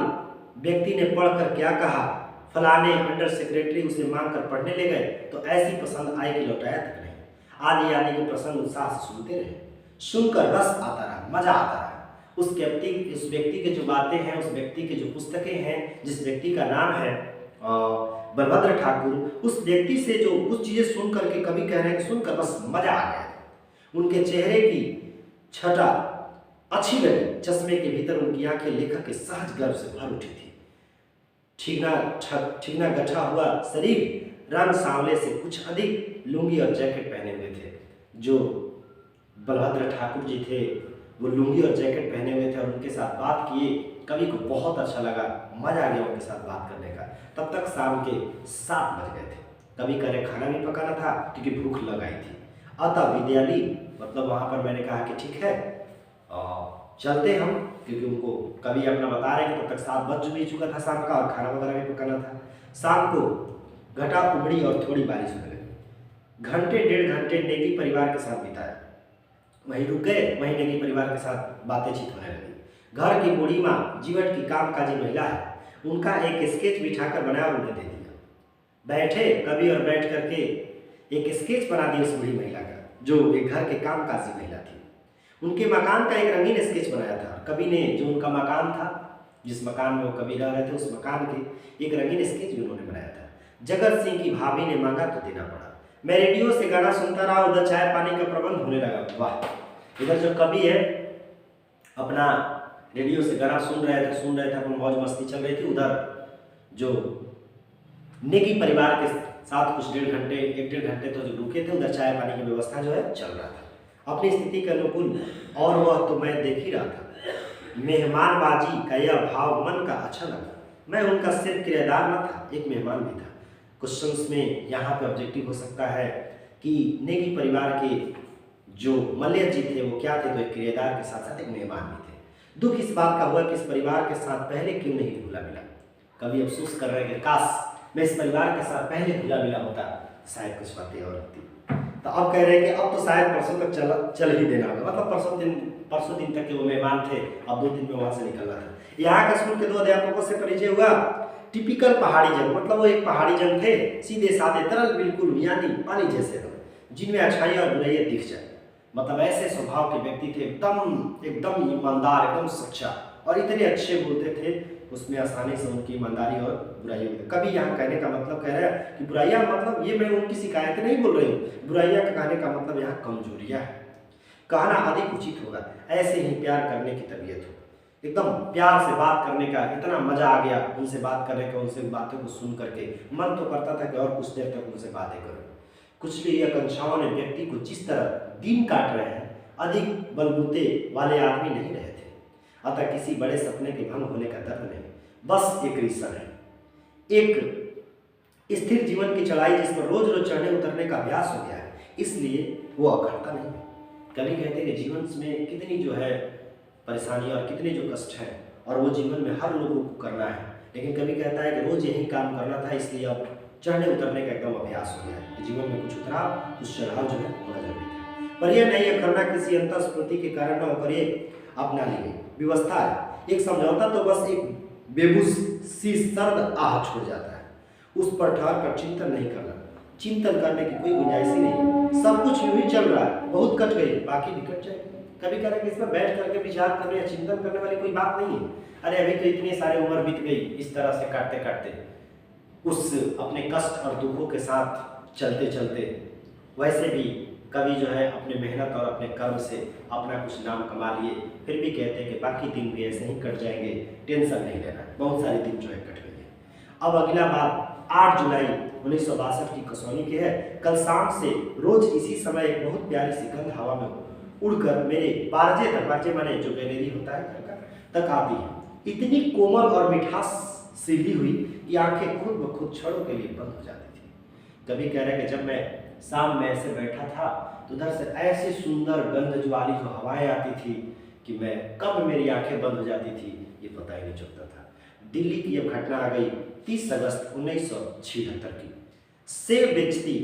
व्यक्ति ने पढ़कर क्या कहा, फलाने अंडर सेक्रेटरी उसे मांग कर पढ़ने ले गए तो ऐसी पसंद आई कि लौटाया तक नहीं। आदि आदि के प्रसंग उत्साह से सुनते रहे, सुनकर रस आता रहा, मजा आता रहा। उस व्यक्ति के जो बातें हैं, उस व्यक्ति के जो पुस्तकें हैं, जिस व्यक्ति का नाम है बलभद्र ठाकुर, उस व्यक्ति से जो कुछ चीजें सुन करके कभी कह रहे हैं सुनकर बस मजा आ गया। उनके चेहरे की छटा अच्छी लगी, चश्मे के भीतर उनकी आंखें लेखक के सहज गर्व से भर उठी थी। ठीक ना गठा हुआ शरीर, रंग सांवले से कुछ अधिक लुंगी और जैकेट पहने हुए थे। जो बलभद्र ठाकुर जी थे वो लुंगी और जैकेट पहने हुए थे और उनके साथ बात किए। कवि को बहुत अच्छा लगा, मजा आ गया उनके साथ बात करने का। तब तक शाम के 7 बज गए थे। कवि कह रहे खाना भी पकाना था क्योंकि भूख लग आई थी। अतः विद्यालय मतलब वहाँ पर मैंने कहा कि ठीक है चलते हम, क्योंकि उनको कभी अपना बता रहे कि तब तक 7 बज भी चुका था शाम का और खाना वगैरह भी पकाना था। शाम को घटा उमड़ी और थोड़ी बारिश होने लगी। घंटे 1.5 घंटे नेगी परिवार के साथ बिताया, वहीं रुक गए, वहीं नेगी परिवार के साथ बातें चीत होने लगी। घर की बूढ़ी माँ जीवट की कामकाजी महिला है, उनका एक स्केच बिठाकर बनाया और उन्हें दे दिया। बैठे कवि और बैठ करके एक स्केच बना दिया उस बूढ़ी महिला का, जो एक घर के कामकाजी महिला थी। उनके मकान का एक रंगीन स्केच बनाया था। कवि ने जो उनका मकान था, जिस मकान में वो कवि रह रहे थे, उस मकान के एक रंगीन स्केच भी उन्होंने बनाया था। जगत सिंह की भाभी ने मांगा तो देना पड़ा। मैं रेडियो से गाना सुनता रहा, उधर चाय पानी का प्रबंध होने लगा। वाह, इधर जो कवि है अपना रेडियो से गाना सुन रहे थे, अपनी मौज मस्ती चल रही थी। उधर जो नेगी परिवार के साथ कुछ 1.5 घंटे तो जो रुके थे, उधर चाय पानी की व्यवस्था जो है चल रहा था अपनी स्थिति के अनुकूल। और वह तो मैं देख ही रहा था। मेहमानबाजी का यह भाव मन का अच्छा लगा। मैं उनका सिर्फ किराएदार न था, एक मेहमान भी था। क्वेश्चंस में यहाँ पे ऑब्जेक्टिव हो सकता है कि नेगी परिवार के जो मल्लिक जी थे वो क्या थे, तो एक किराएदार के साथ साथ एक मेहमान भी थे। दुख इस बात का हुआ कि इस परिवार के साथ पहले क्यों नहीं घुला मिला। कभी अफसोस कर रहे हैं कि काश मैं इस परिवार के साथ पहले घुला मिला होता, शायद कुछ बातें और होती। तो अब कह रहे हैं कि अब तो शायद परसों तक चल ही देना होगा, मतलब परसों दिन तक के वो मेहमान थे, अब 2 दिन में वहाँ से निकलना था। यहाँ के स्कूल के 2 अध्यापकों से परिचय हुआ। टिपिकल पहाड़ी जन, मतलब वो एक पहाड़ी जन थे, सीधे साधे तरल, बिल्कुल यानी पानी जैसे लोग, जिनमें अच्छाई और बुराई दिख जाए। मतलब ऐसे स्वभाव के व्यक्ति थे, एकदम ईमानदार, एकदम सच्चा, और इतने अच्छे बोलते थे, उसमें आसानी से उनकी ईमानदारी और बुराइयों में। कभी यहाँ कहने का मतलब कह रहा है कि बुराइयाँ, मतलब ये मैं उनकी शिकायत नहीं बोल रही हूँ, बुराइयाँ कहने का मतलब यहाँ कमजोरियाँ है, कहना अधिक उचित होगा। ऐसे ही प्यार करने की तबीयत हो, एकदम प्यार से बात करने का इतना मजा आ गया, उनसे बात करने का, उनसे बातों को सुन करके मन तो करता था कि और कुछ देर तक उनसे बातें करूं। कुछ भी आकांक्षाओं ने व्यक्ति को जिस तरह दिन काट रहे हैं, अधिक बलबूते वाले आदमी नहीं रहे थे। अतः किसी बड़े सपने के भंग होने का दर्द नहीं, बस एक रीसन है, एक स्थिर जीवन की चढ़ाई जिस पर रोज रोज चढ़ने उतरने का अभ्यास हो गया है, इसलिए वो अखड़ता नहीं। कभी कहते हैं कि जीवन में कितनी जो है परेशानी और कितने जो कष्ट हैं, और वो जीवन में हर लोगों को करना है, लेकिन कभी कहता है कि रोज यही काम करना था, इसलिए अब चढ़ने उतरने का एकदम अभ्यास हो गया है। जीवन में कुछ उतराव, कुछ चढ़ाव जो है होना जरूरी था। पर यह नहीं अखड़ना किसी अंतःस्फूर्ति के कारण न होकर ये अपना ली गई व्यवस्था है। एक समझौता तो बस एक बेबूस सी सर्द आह छोड़ जाता है, उस पर ठहर कर चिंतन नहीं करना। चिंतन करने की कोई गुंजाइश ही नहीं, सब कुछ यूं ही चल रहा है, बहुत कट गई, बाकी भी कट जाएगी। कभी करेंगे इसमें बैठ करके विचार करने या चिंतन करने वाली कोई बात नहीं है। अरे अभी तो इतनी सारी उम्र बीत गई, इस तरह से काटते काटते, उस अपने कष्ट और दुखों के साथ चलते चलते। वैसे भी कभी जो है अपने मेहनत और अपने कर्म से अपना कुछ नाम कमा लिए, फिर भी कहते हैं कि बाकी दिन भी ऐसे ही कट जाएंगे, टेंशन नहीं लेना। बहुत सारे दिन जो है कट गए हैं। अब अगला बात 8 जुलाई 1962 की कसौनी की है। कल शाम से रोज इसी समय एक बहुत प्यारी सी गंध हवा में उड़कर मेरे बारजे माने जो गैलरी होता है घर का तक आती है। इतनी कोमल और मिठास सीधी हुई कि आंखें खुद ब खुद क्षणों के लिए बंद हो जाती थी। कभी कह रहे कि जब मैं शाम में ऐसे बैठा था तो उधर से ऐसी सुंदर गंध वाली जो हवाएं आती थी कि मैं कब मेरी आंखें बंद हो जाती थी ये पता ही नहीं चलता था। दिल्ली की यह घटना आ गई 30 अगस्त 1976 की। सेब बेचती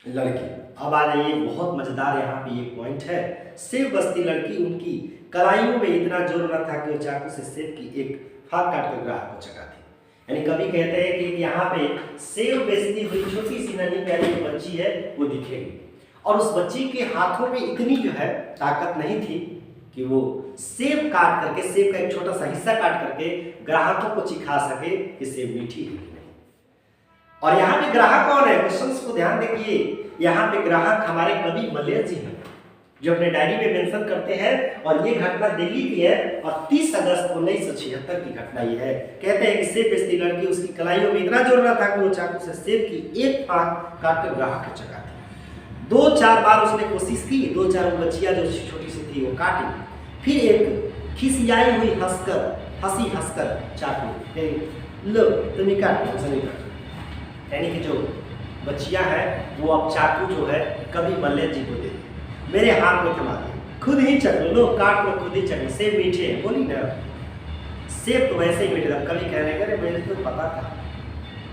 लड़की। अब आ जाइए, बहुत मजेदार यहाँ पे ये पॉइंट है। सेब बस्ती लड़की, उनकी कलाइयों में इतना जोर न था कि वो चाकू से सेब की एक फाक काट कर ग्राहक को चका थी। यानी कभी कहते हैं कि यहाँ पे सेब बेचती हुई छोटी सी नन्ही प्यारी बच्ची है वो दिखेगी, और उस बच्ची के हाथों में इतनी जो है ताकत नहीं थी कि वो सेब काट करके, सेब का एक छोटा सा हिस्सा काट करके ग्राहकों को चिखा सके कि सेब मीठी है कि नहीं। और यहाँ पे ग्राहक कौन है, क्वेश्चंस को ध्यान देखिए। यहाँ पे ग्राहक हमारे कवि मल्लिक जी हैं, जो अपने डायरी में मेंशन करते हैं, और ये घटना दिल्ली की है और 30 अगस्त 1976 की घटना ये है। कहते हैं कि सेब बेचती लड़की, उसकी कलाइयों में इतना जोर न था कि वो चाकू से सेब की एक फाक काट कर ग्राहक को चका थी। 2-4 बार उसने कोशिश की, 2-4 बच्चियां जो छोटी सी थी वो काटी, फिर एक खिसियाई हुई हंसी हंसकर चाकू लो तुम्हें काट, यानी कि जो बच्चियां हैं वो अब चाकू जो है कवि मल्लिक जी को दे दी। मेरे हाथ में थमा दिया, खुद ही चख लो, काट लो, खुद ही चख लो, सेब मीठे हैं, बोली ना। सेब तो वैसे ही मीठे थे, कभी कहने करे मुझे तो पता था,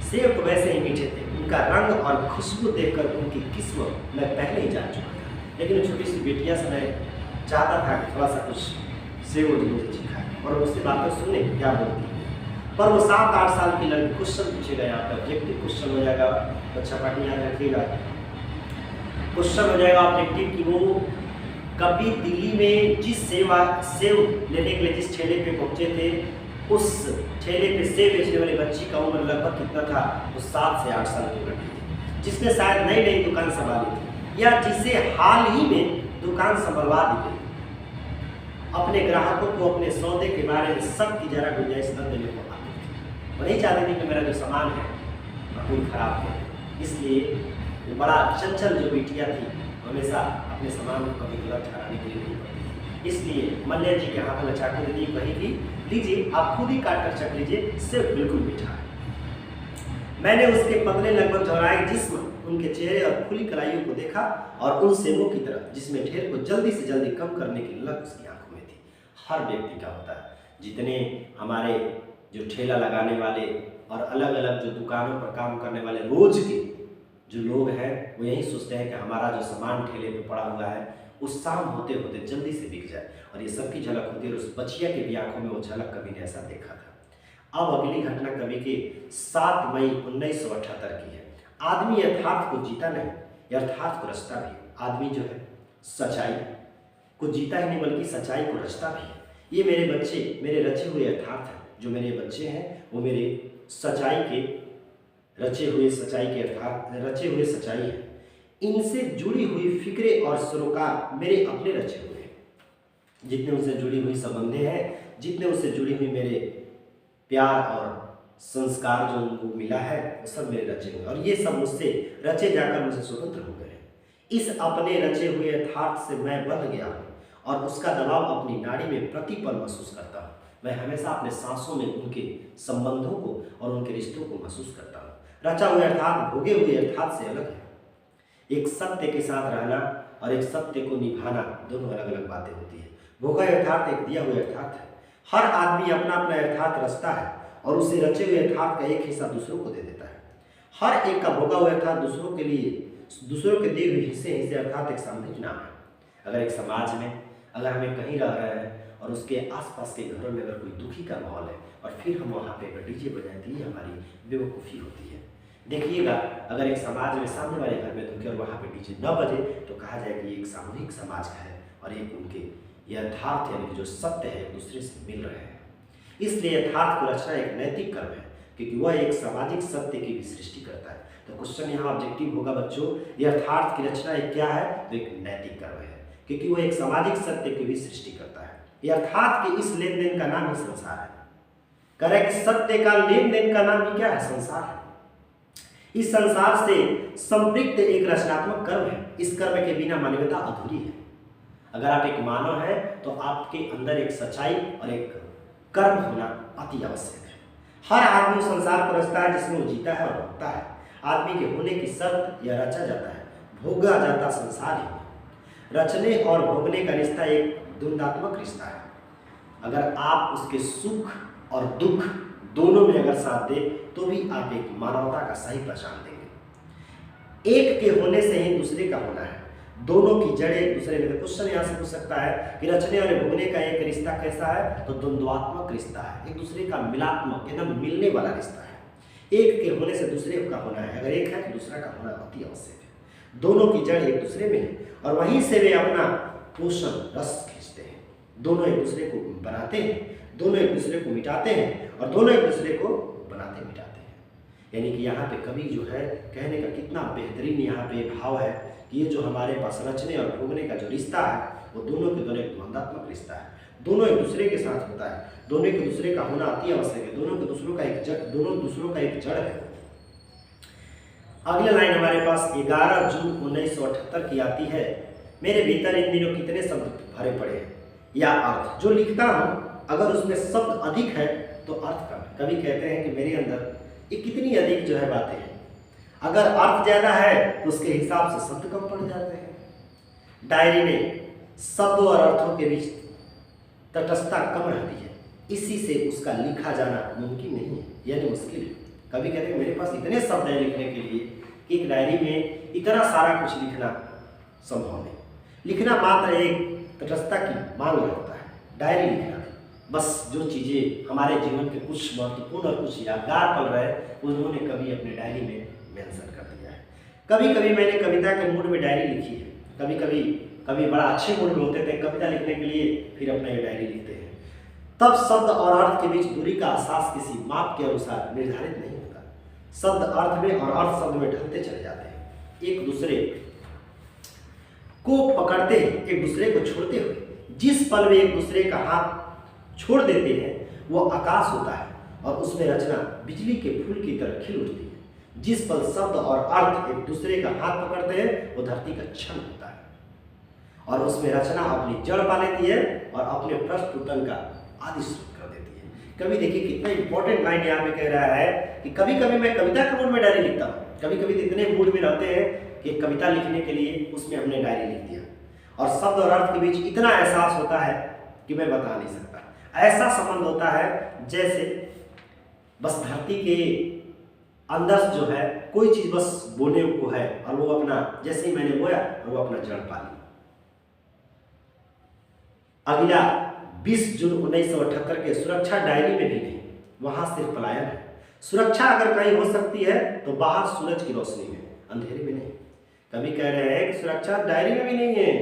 सेब तो वैसे ही मीठे थे। उनका रंग और खुशबू देखकर उनकी किस्मत मैं पहले ही जान चुका था। लेकिन छोटी सी बेटियां से मैं चाहता था कि थोड़ा सा कुछ सेब मुझे चिखाए और उससे बातें सुने क्या बोलती है। पर वो 7-8 साल की लड़की, क्वेश्चन पूछेगा, यहाँ पर ऑब्जेक्टिव क्वेश्चन हो जाएगा, बच्चा पार्टी याद रखिएगा, क्वेश्चन हो जाएगा ऑब्जेक्टिव कि वो कभी दिल्ली में जिस सेब लेने के लिए जिस ठेले पे पहुंचे थे, उस ठेले पे सेब बेचने वाली बच्ची का उम्र लगभग कितना था? वो 7 से 8 साल की लड़की थी, जिसने शायद नई नई दुकान संभाली थी या जिसे हाल ही में दुकान संभलवा दी गई। अपने ग्राहकों को अपने सौदे के बारे में सबकी जरा गुंजाइश न देने को आती थी। वो नहीं चाहती थी कि मेरा जो सामान है कोई खराब करे। इसलिए बड़ा चंचल जो बेटियां थी हमेशा अपने सामान को कभी गलत ठहराने के लिए नहीं पड़ती। इसलिए मल्ल्या जी के हाथ में चाकू दे दी, कही थी लीजिए आप खुद ही काट कर चख लीजिए, सेब बिल्कुल मीठा है। मैंने उसके पतले लगभग चौराहे जिस्म, उनके चेहरे और खुली कलाइयों को देखा और उन सेबों की तरफ जिसमें ढेर को जल्दी से जल्दी कम करने की लग उसकी आंखों में थी। हर व्यक्ति का होता है, जितने हमारे जो ठेला लगाने वाले और अलग अलग जो दुकानों पर काम करने वाले रोज के जो लोग हैं, वो यही सोचते हैं कि हमारा जो सामान ठेले पे पड़ा हुआ है उस शाम होते होते जल्दी से बिक जाए, और ये सबकी झलक होती है। और उस बचिया के भी आंखों में वो झलक कवि ने ऐसा देखा था। अब अगली घटना कवि के 7 मई 1978 की है। आदमी यथार्थ को जीता नहीं, यथार्थ को रचता भी। आदमी जो है सच्चाई को जीता ही नहीं बल्कि सच्चाई को रचता भी है। ये मेरे बच्चे मेरे रचे हुए यथार्थ हैं, जो मेरे बच्चे हैं वो मेरे सच्चाई के रचे हुए सच्चाई है। इनसे जुड़ी हुई फिक्रे और सरोकार मेरे अपने रचे हुए हैं। जितने उनसे जुड़ी हुई संबंधें हैं, जितने उससे जुड़ी हुई मेरे प्यार और संस्कार जो उनको मिला है, वो सब मेरे रचे हुए, और ये सब मुझसे रचे जाकर मुझसे स्वतंत्र हो गए हैं। इस अपने रचे हुए यथार्थ से मैं बंध गया हूँ और उसका दबाव अपनी नाड़ी में प्रतिपल महसूस करता हूँ। मैं हमेशा अपने सांसों में उनके संबंधों को और उनके रिश्तों को महसूस करता हूँ। रचा हुआ अर्थात भोगे हुए अर्थात से अलग है। एक सत्य के साथ रहना और एक सत्य को निभाना दोनों अलग अलग बातें होती है। भोगा अर्थात एक दिया हुआ अर्थात है। हर आदमी अपना अपना अर्थात रचता है और उसे रचे हुए अर्थात का एक हिस्सा दूसरों को दे देता है। हर एक का भोगा हुआ अर्थात दूसरों के दिए हुए हिस्से अर्थात एक सामूहिक नाम है। अगर एक समाज में अगर हमें कहीं रह रहे हैं और उसके आसपास के घरों में अगर कोई दुखी का माहौल है और फिर हम वहाँ पे अगर डीजे बजाएं तो ये हमारी बेवकूफ़ी होती है। देखिएगा, अगर एक समाज में सामने वाले घर में दुखी और वहाँ पे डीजे न बजे तो कहा जाए कि एक सामूहिक समाज है और एक उनके यथार्थ यानी कि जो सत्य है एक दूसरे से मिल रहे हैं। इसलिए यथार्थ को रचना एक नैतिक कर्म है, क्योंकि वह एक सामाजिक सत्य की भी सृष्टि करता है। तो क्वेश्चन यहाँ ऑब्जेक्टिव होगा बच्चों, यथार्थ की रचना एक क्या है? तो एक नैतिक कर्म है, क्योंकि वह एक सामाजिक सत्य की भी सृष्टि करता है। यथार्थ के इस लेन देन का नाम ही संसार है। करें कि सत्य का लेन देन का नाम ही क्या है? संसार है। इस संसार से संपृक्त एक रचनात्मक कर्म है। इस कर्म के बिना मानवता अधूरी है। अगर आप एक मानव हैं तो आपके अंदर एक सच्चाई और एक कर्म होना अति आवश्यक है। हर आदमी उस संसार को रचता है जिसमें वो जीता है और भोगता है। आदमी के होने की शर्त यह रचा जाता है, भोगा जाता संसार ही। रचने और भोगने का रिश्ता एक द्वंद्वात्मक रिश्ता है। अगर आप उसके सुख और दुख दोनों में अगर साथ दे तो भी आप एक मानवता का सही पहचान देंगे। एक के होने से ही दूसरे का होना है। दोनों की जड़ें एक दूसरे में। क्वेश्चन यहाँ से पूछ सकता है कि रचने और भोगने का एक रिश्ता कैसा है? तो द्वंद्वात्मक रिश्ता है, एक दूसरे का मिलात्मक एकदम मिलने वाला रिश्ता है। एक के होने से दूसरे का होना है, अगर एक है तो दूसरा का होना अति आवश्यक है। दोनों की जड़ एक दूसरे में है और वहीं से वे अपना पोषण रस खींचते हैं। दोनों एक दूसरे को बनाते हैं, दोनों एक दूसरे को मिटाते हैं और दोनों एक दूसरे को बनाते मिटाते हैं। यानी कि यहाँ पे कवि जो है कहने का कितना बेहतरीन यहाँ पे भाव है कि ये जो हमारे पास रचने और भोगने का जो रिश्ता है वो दोनों के दोनों एक द्वंद्वात्मक रिश्ता है। दोनों एक दूसरे के साथ होता है, दोनों एक दूसरे का होना अति आवश्यक है, दोनों दूसरों का एक जड़ है। अगला लाइन हमारे पास 11 जून 1978 की आती है। मेरे भीतर इन दिनों कितने शब्द भरे पड़े हैं या अर्थ जो लिखता हूँ, अगर उसमें शब्द अधिक है तो अर्थ कम है। कवि कहते हैं कि मेरे अंदर ये कितनी अधिक जो है बातें हैं। अगर अर्थ ज़्यादा है तो उसके हिसाब से शब्द कम पड़ जाते हैं। डायरी में शब्दों और अर्थों के बीच तटस्थता कम रहती है, इसी से उसका लिखा जाना मुमकिन नहीं है, यानी मुश्किल है। कभी कहते हैं मेरे पास इतने शब्द हैं लिखने के लिए कि एक डायरी में इतना सारा कुछ लिखना संभव नहीं। लिखना मात्र एक तटस्थता की मांग रखता है। डायरी लिखना बस जो चीज़ें हमारे जीवन के कुछ महत्वपूर्ण और कुछ यादगार पल रहे उन्होंने कभी अपने डायरी में मेंशन कर दिया है। कभी कभी मैंने कविता के मूड में डायरी लिखी है। कभी बड़ा अच्छे मूड में होते थे कविता लिखने के लिए, फिर अपना ये डायरी लिखते हैं। तब शब्द और अर्थ के बीच दूरी का एहसास किसी माप के अनुसार निर्धारित नहीं होता। शब्द अर्थ में और अर्थ शब्द में ढलते चले जाते हैं, एक दूसरे को पकड़ते हैं, एक दूसरे को छोड़ते हुए। जिस पल में एक दूसरे का हाथ छोड़ देते हैं वो आकाश होता है और उसमें रचना बिजली के फूल की तरह खिल उठती है। जिस पल शब्द और अर्थ एक दूसरे का हाथ पकड़ते हैं वो धरती का क्षण होता है और उसमें रचना अपनी जड़ पा लेती है और अपने प्रस्फुटन का आदि शुरू कर देती है। कभी देखिए कितना इंपॉर्टेंट लाइन यहाँ पे कह रहा है कि कभी कभी मैं कविता के मूड में डायरी लिखता हूँ। कभी कभी इतने मूड में रहते हैं कि कविता लिखने के लिए उसमें हमने डायरी लिख दिया और शब्द और अर्थ के बीच इतना एहसास होता है कि मैं बता नहीं सकता। ऐसा संबंध होता है जैसे बस धरती के अंदर जो है कोई चीज बस बोने को है और वो अपना जैसे ही मैंने बोया और वो अपना जड़ पा लिया। अगला 20 जून 1978 के सुरक्षा डायरी में भी नहीं, वहां सिर्फ पलायन है। सुरक्षा अगर कहीं हो सकती है तो बाहर सूरज की रोशनी में, अंधेरे में नहीं। कभी कह रहे हैं कि सुरक्षा डायरी में भी नहीं है,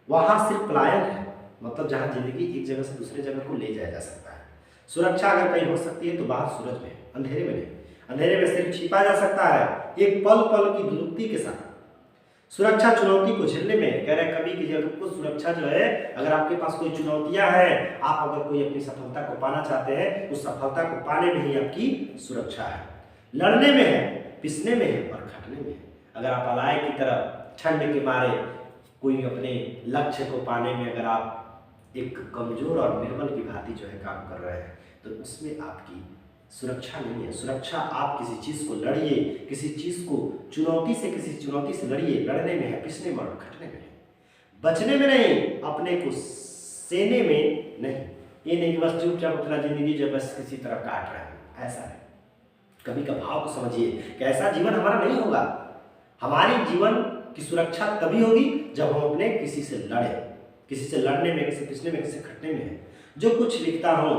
वहां सिर्फ पलायन है, मतलब जहां जिंदगी एक जगह से दूसरे जगह को ले जाया जा सकता है। सुरक्षा अगर कहीं हो सकती है तो बाहर सूरज में, अंधेरे में नहीं। अंधेरे में सिर्फ छिपा जा सकता है एक पल पल की दुर्गति के साथ। सुरक्षा चुनौती को झेलने में, कह रहे कभी की आपको सुरक्षा जो है, अगर आपके पास कोई चुनौतियां हैं, आप अगर कोई अपनी सफलता को पाना चाहते हैं, उस सफलता को पाने में ही आपकी सुरक्षा है। लड़ने में है, पिसने में है और खटने में है। अगर आप अलाय की तरह ठंड के मारे कोई अपने लक्ष्य को पाने में अगर आप एक कमजोर और निर्बल की भांति जो है काम कर रहे हैं तो उसमें आपकी सुरक्षा नहीं है। सुरक्षा आप किसी चीज को लड़िए, किसी चीज को किसी चुनौती से लड़िए, लड़ने में है, पिसने में और खटने में है, बचने में नहीं, अपने को सेने में नहीं। ये नहीं कि बस चुपचाप अपना जिंदगी जो बस किसी तरह काट रहे हैं, ऐसा है। कभी का भाव को समझिए कि ऐसा जीवन हमारा नहीं होगा। हमारी जीवन की सुरक्षा तभी होगी जब हम अपने किसी से लड़े, किसी से लड़ने में, किसी पिसने में, किसी खटने में है। जो कुछ लिखता हूं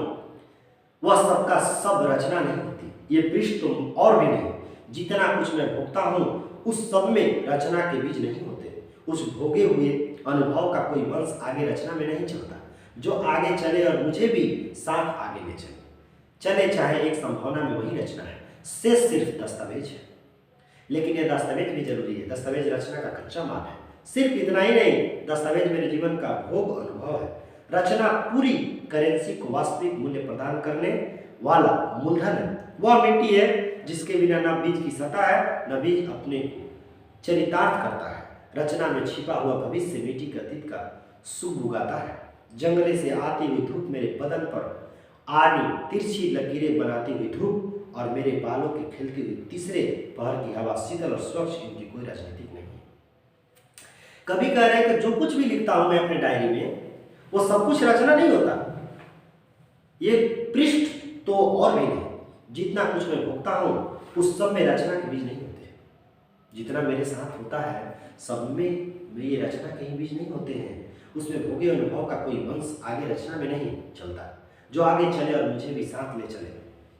वह सबका सब रचना नहीं होती, ये पृष्ठ तुम और भी नहीं। जितना कुछ मैं भोगता हूं उस सब में रचना के बीज नहीं होते। उस भोगे हुए अनुभव का कोई वंश आगे रचना में नहीं चलता। जो आगे चले और मुझे भी साथ आगे ले चले चाहे एक संभावना में वही रचना है, शेष सिर्फ दस्तावेज है। लेकिन यह दस्तावेज भी जरूरी है, दस्तावेज रचना का कच्चा माल है। सिर्फ इतना ही नहीं, दस्तावेज मेरे जीवन का भोग अनुभव है। रचना पूरी करेंसी को वास्तविक मूल्य प्रदान करने वाला मूलधन है। वह मिट्टी है जिसके बिना न बीज की सत्ता है न बीज अपने चरितार्थ करता है। रचना में छिपा हुआ भविष्य मिट्टी के अतीत का सुख उगाता है। जंगले से आती हुई धूप मेरे बदन पर आनी तिरछी लकीरें बनाती हुई धूप और मेरे बालों की खिलती हुई तीसरे पहर की हवा शीतल और स्वच्छ, इनकी कोई राजनीतिक नहीं है। कभी कह रहे हैं कि जो कुछ भी लिखता हूं मैं अपने डायरी में वो सब कुछ रचना नहीं होता। ये पृष्ठ तो और भी नहीं, जितना कुछ मैं भोगता हूं उस सब में रचना के बीज नहीं होते। जितना मेरे साथ होता है सब में ये रचना के बीज नहीं होते हैं। उसमें भोगे अनुभव का कोई वंश आगे रचना में नहीं चलता। जो आगे चले और मुझे भी साथ ले चले,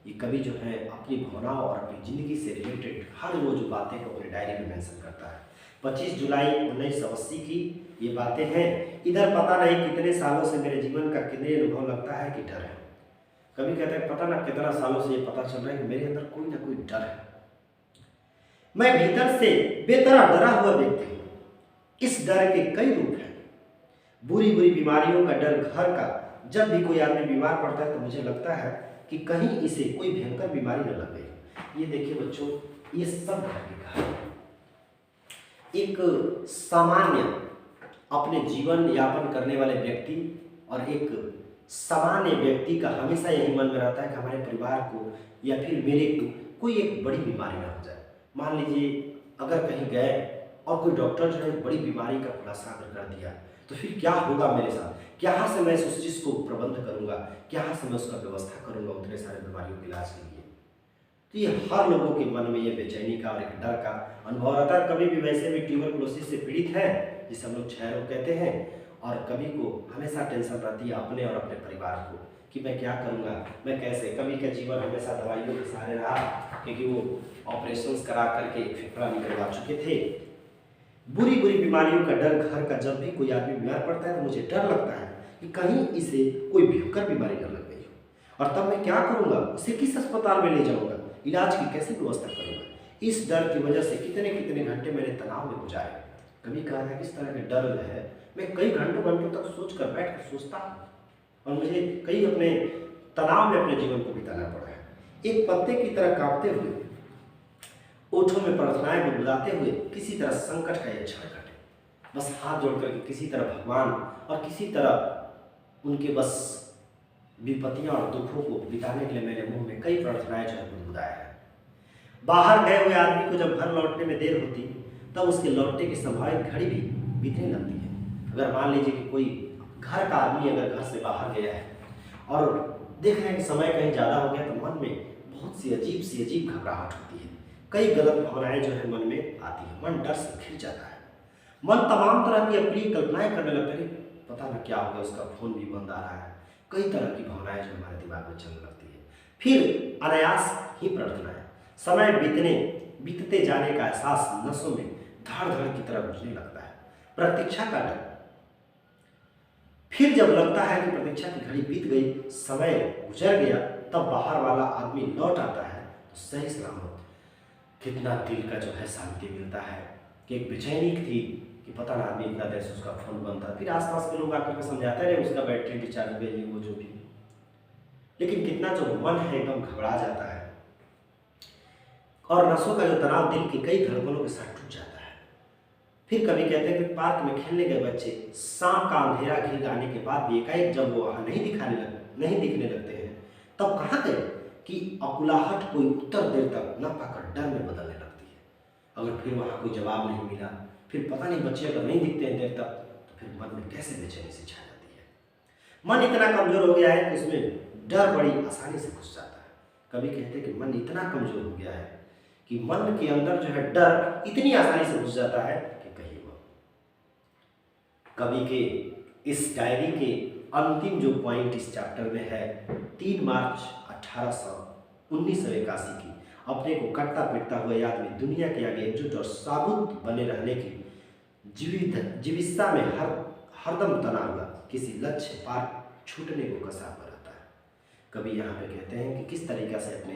ये कवि जो है अपनी भावनाओं और अपनी जिंदगी से रिलेटेड हर वो जो बातें को अपनी डायरी में मेंशन करता है। 25 जुलाई 1980 की ये बातें हैं। इधर पता नहीं कितने सालों से मेरे जीवन का कितने अनुभव लगता है कि डर है। कभी कहते हैं पता ना कितना सालों से ये पता चल रहा है कि मेरे अंदर कोई ना कोई डर है। मैं भीतर से बेतरह डरा हुआ व्यक्ति हूँ। इस डर के कई रूप हैं। बुरी बुरी बीमारियों का डर, घर का। जब भी कोई आदमी बीमार पड़ता है तो मुझे लगता है कि कहीं इसे कोई भयंकर बीमारी न लग गई। ये देखिए बच्चों, ये सब घर की कहानी। एक सामान्य अपने जीवन यापन करने वाले व्यक्ति और एक सामान्य व्यक्ति का हमेशा यही मन में रहता है कि हमारे परिवार को या फिर मेरे को कोई एक बड़ी बीमारी ना हो जाए। मान लीजिए अगर कहीं गए और कोई डॉक्टर जो है एक बड़ी बीमारी का खुलासा अगर कर दिया तो फिर क्या होगा मेरे साथ, कहाँ से मैं उस चीज़ को प्रबंध करूँगा, कहाँ से मैं उसका व्यवस्था करूँगा उतने सारे बीमारियों के इलाज के लिए। तो ये हर लोगों के मन में ये बेचैनी का और एक डर का अनुभव रहता है। कभी भी वैसे भी ट्यूबरकुलोसिस से पीड़ित है जिसे हम लोग क्षय रोग कहते हैं, और कभी को हमेशा टेंशन रहती है अपने और अपने परिवार को कि मैं क्या करूँगा, मैं कैसे। कभी का जीवन हमेशा दवाइयों के सहारे रहा, क्योंकि वो ऑपरेशंस करा करके एक फेफड़ा निकलवा चुके थे। बुरी बुरी बीमारियों का डर, घर का जब भी कोई आदमी बीमार पड़ता है तो मुझे डर लगता है कि कहीं इसे कोई भयंकर बीमारी न लग गई हो, और तब मैं क्या करूँगा, उसे किस अस्पताल में ले जाऊँगा, इलाज की कैसे व्यवस्था करूँगा। इस डर की वजह से कितने कितने घंटे मैंने तनाव में गुजारे। कभी कहा है किस तरह के डर जो है मैं कई घंटों घंटों तक सोच कर बैठ कर सोचता हूँ, और मुझे कई अपने तनाव में अपने जीवन को बिताना पड़ा है। एक पत्ते की तरह कांपते हुए, ओठों में प्रार्थनाएं गुनगुनाते हुए किसी तरह संकट का यह क्षण कटे, बस हाथ जोड़ करके किसी तरह भगवान और किसी तरह उनके बस विपत्तियां और दुखों को बिताने के लिए मेरे मुंह में कई प्रार्थनाएं जो है गुनगुनाया है। बाहर गए हुए आदमी को जब घर लौटने में देर होती तब उसके लौटने की संभावित घड़ी भी बीतने लगती है। अगर मान लीजिए कि कोई घर का आदमी अगर घर से बाहर गया है और देख रहे हैं कि समय कहीं ज़्यादा हो गया, तो मन में बहुत सी अजीब घबराहट होती है। कई गलत भावनाएं जो है मन में आती है, मन डर से घिर जाता है, मन तमाम तरह की अप्रिय कल्पनाएं करने लगता है, पता ना क्या होगा, उसका फोन भी बंद आ रहा है। कई तरह की भावनाएं जो हमारे दिमाग में चलने लगती है। फिर अनायास ही प्रार्थनाएं, समय बीतते जाने का एहसास नसों में धड़ धड़ की तरह घुसने लगता है। प्रतीक्षा का डर, फिर जब लगता है कि प्रतीक्षा की घड़ी बीत गई, समय गुजर गया, तब बाहर वाला आदमी लौट आता है तो सही सलामत कितना दिल का जो है शांति मिलता है। कि एक बेचैनी थी कि पता ना आदमी इतना देर से उसका फोन बंद था, फिर आसपास के लोग आकर के समझाते रहे उसका बैटरी रिचार्ज हो गई, वो जो भी, लेकिन कितना जो मन है एकदम घबरा जाता है, और नसों का जो तनाव दिल की कई धड़कनों के साथ टूट जाता है। फिर कभी कहते हैं कि पार्क में खेलने गए बच्चे शाम का अंधेरा घिर आने के बाद भी एकाएक जब वो वहाँ नहीं दिखने लगते हैं, तब कहाँ गए कि अकुलाहट कोई उत्तर देर तक न पाकर डर में बदलने लगती है। अगर फिर वहाँ कोई जवाब नहीं मिला, फिर पता नहीं बच्चे अगर नहीं दिखते हैं देर तक, तो फिर मन में कैसे बेचैनी से छा जाती है। मन इतना कमजोर हो गया है कि उसमें डर बड़ी आसानी से घुस जाता है। कभी कहते हैं कि मन इतना कमजोर हो गया है कि मन के अंदर जो है डर इतनी आसानी से घुस जाता है कि कहिए वो। कवि के इस डायरी के अंतिम जो पॉइंट इस चैप्टर में है, 3 मार्च 1981 की, अपने को कटता पिटता हुआ आदमी दुनिया के आगे एकजुट और साबुत बने रहने की जीविस्सा में हरदम तना हुआ किसी लक्ष्य पार छूटने को कसा हुआ रहता है। कभी यहाँ पे कहते हैं कि किस तरीक़ा से अपने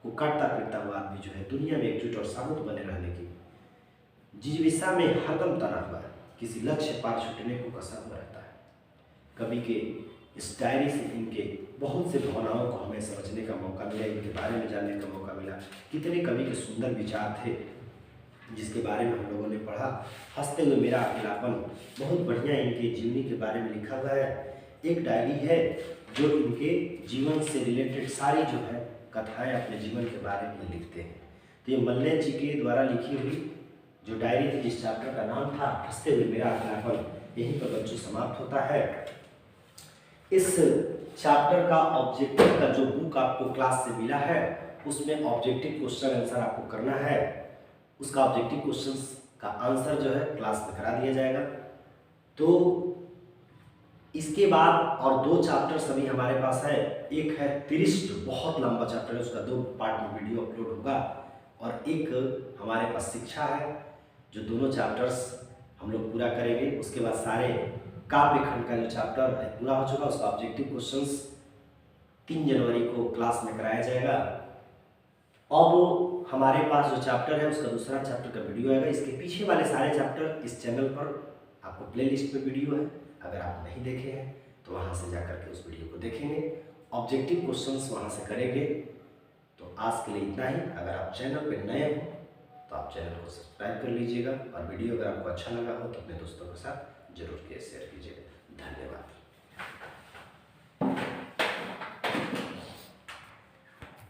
को काटता पिटता हुआ आदमी जो है दुनिया में एकजुट और साबुत बने रहने की जीविस्सा में हरदम तना हुआ किसी लक्ष्य पार छूटने को कसा हुआ रहता है। कवि के इस डायरी से इनके बहुत से भावनाओं को हमें समझने का मौका मिला, इनके बारे में जानने का मौका मिला। कितने कवि के सुंदर विचार थे जिसके बारे में हम लोगों ने पढ़ा। हंसते हुए मेरा अकेलापन, बहुत बढ़िया इनके जीवनी के बारे में लिखा हुआ है। एक डायरी है जो इनके जीवन से रिलेटेड सारी जो है कथाएं अपने जीवन के बारे में लिखते हैं। तो ये मल्ले जी के द्वारा लिखी हुई जो डायरी थी, जिस चैप्टर का नाम था हंसते हुए मेरा अकेलापन, यहीं पर बच्चों समाप्त होता है। इस चैप्टर का ऑब्जेक्टिव का जो बुक आपको क्लास से मिला है, उसमें ऑब्जेक्टिव क्वेश्चन आंसर आपको करना है। उसका ऑब्जेक्टिव क्वेश्चंस का आंसर जो है क्लास में करा दिया जाएगा। तो इसके बाद और 2 चैप्टर्स अभी हमारे पास है। एक है त्रिष्ट, बहुत लंबा चैप्टर है, उसका 2 पार्ट में वीडियो अपलोड होगा। और एक हमारे पास शिक्षा है, जो दोनों चैप्टर्स हम लोग पूरा करेंगे। उसके बाद सारे काव्य खंड का जो चैप्टर है पूरा हो चुका, उसका ऑब्जेक्टिव क्वेश्चंस 3 जनवरी को क्लास में कराया जाएगा। अब हमारे पास जो चैप्टर है उसका दूसरा चैप्टर का वीडियो आएगा। इसके पीछे वाले सारे चैप्टर इस चैनल पर आपको प्लेलिस्ट में वीडियो है, अगर आप नहीं देखे हैं तो वहाँ से जाकर के उस वीडियो को देखेंगे। ऑब्जेक्टिव क्वेश्चंस वहाँ से करेंगे। तो आज के लिए इतना ही। अगर आप चैनल पर नए हो तो आप चैनल को सब्सक्राइब कर लीजिएगा, और वीडियो अगर आपको अच्छा लगा हो तो अपने दोस्तों के साथ जरूर शेयर कीजिएगा। धन्यवाद।